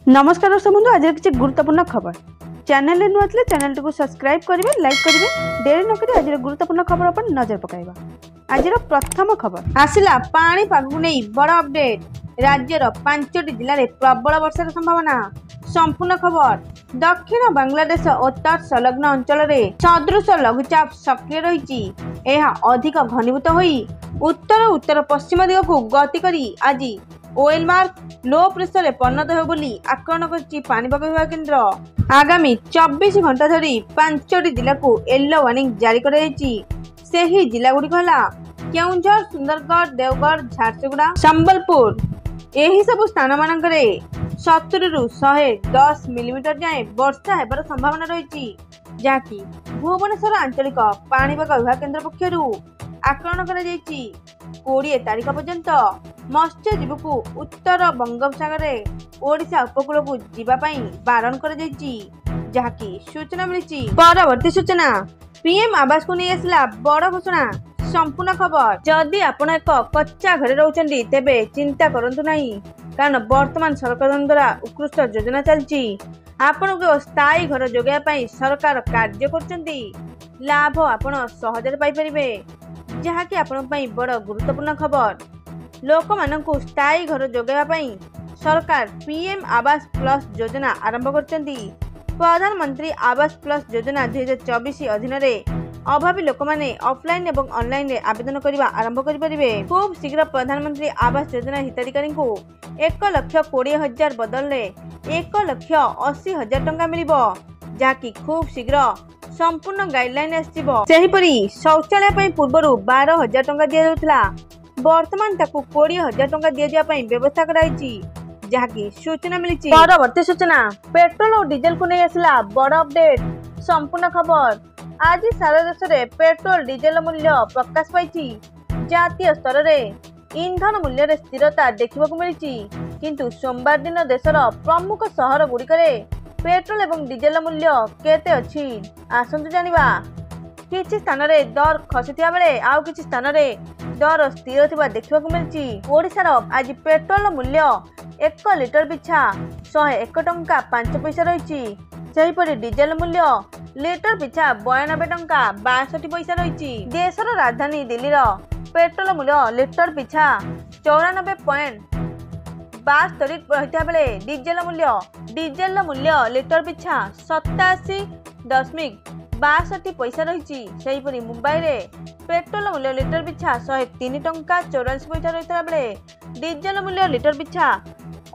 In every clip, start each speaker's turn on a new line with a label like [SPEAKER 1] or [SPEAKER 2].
[SPEAKER 1] नमस्कार दर्शक बंधु आज किसी गुरुत्वपूर्ण खबर चैनल नुआ थे चैनल को सब्सक्राइब करेंगे लाइक करेंगे डेरी नक आज गुरुत्वपूर्ण खबर पर नजर पकाइबा। आज प्रथम खबर आसिला पाणीपाग को नहीं बड़ अपडेट राज्यर 5टी जिले में प्रबल वर्षार संभावना। संपूर्ण खबर दक्षिण बांग्लादेश और तत्संलग्न अंचल में सदृश लघुचाप सक्रिय रही अधिक घनीभूत हो उत्तर उत्तर पश्चिम दिग को गति करी आज ओएल मार्क लो प्रेसर में परिणत हो आकलन कर पाणीपाग विभाग केन्द्र। आगामी 24 घंटा धरी 5टी जिला को येलो वार्निंग जारी कर जिला गुड़िक केउंझर, सुंदरगढ़, देवगढ़, झारसुगुड़ा, संबलपुर यही सब स्थान मानकरे 70 ରୁ 110 मिलीमीटर जाए वर्षा हेबार संभावना रही जहाँकि भुवनेश्वर आंचलिक पाणीपाग विभाग केन्द्र पक्षरु आकलन कर 20 तारीख पर्यंत मत्स्यजीवी को उत्तर बंगोपसागर ओडिशा उपकूल को जीवाई बारण कर जहाँकि सूचना मिली। परवर्ती सूचना पीएम आवास को नहीं आसला बड़ घोषणा। संपूर्ण खबर जदि आपण एक कच्चा घरे रोचंदी तेबे चिंता करंतु नहीं कारण वर्तमान सरकार द्वारा उत्कृष्ट योजना चलची आपण को स्थायी घर जोगाइबा पई सरकार कार्य करचंदी लाभ आपण सहजरे पाई परिबे जहाँकि आपण पई बड़ गुरुत्वपूर्ण खबर। लोक मानकु स्थायी घर जोगाइबा पई सरकार पीएम आवास प्लस योजना आरंभ करचंदी। प्रधानमंत्री आवास प्लस योजना 2024 अधीन रे अभावी लोक माने ऑफलाइन एवं ऑनलाइन रे आवेदन करबा आरंभ करि परिबे। खूब शीघ्र प्रधानमंत्री आवास योजना हिताधिकारी को 1,20,000 बदल रे 1,80,000 टंका मिलिबो जाकि खूब शीघ्र संपूर्ण गाइडलाइन आसीबो। सेहिपरि शौचालय पई पूर्वरु 12,000 टंका दिया जाउतला वर्तमान ताकू 20,000 टंका दिया जाय पई व्यवस्था कराइछि जहाँकि सूचना मिली। परवर्ती सूचना पेट्रोल और डीजल को नहीं आसला बड़ अपडेट। संपूर्ण खबर आज सारा देश में पेट्रोल डीजल मूल्य प्रकाश पाई जातीय स्तर में इंधन मूल्य रे स्थिरता देखा मिली किंतु सोमवार दिन देशर प्रमुख सहर गुड़िक पेट्रोल एवं डीजल मूल्य केते अच्छी आसंतु जानिबा। किछि स्थान रे दर खसुथिया बेले आउ किछि स्थान रे दर स्थिर थिबा देखा मिली। ओडिशार आज पेट्रोल मूल्य 1 लिटर पिछा 101 टंका 5 पैसा रही। सेहिपरि डीजल मूल्य लिटर पिछा 92 टंका 62 पैसा रही। देशर राजधानी दिल्ली पेट्रोल मूल्य लिटर पिछा 94.72 रही बेले डीजल मूल्य लिटर पिछा 87.62 पैसा रही। सेहिपरि मुंबई रे पेट्रोल मूल्य लिटर पिछा 103 टंका 84 पैसा रही बेले डीजल मूल्य लिटर पिछा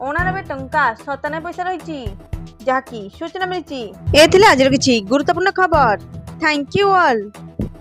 [SPEAKER 1] 89 टंका 97 पैसा रही जहाँकि सूचना मिली। ये आज किसी गुरुत्वपूर्ण खबर। Thank you all.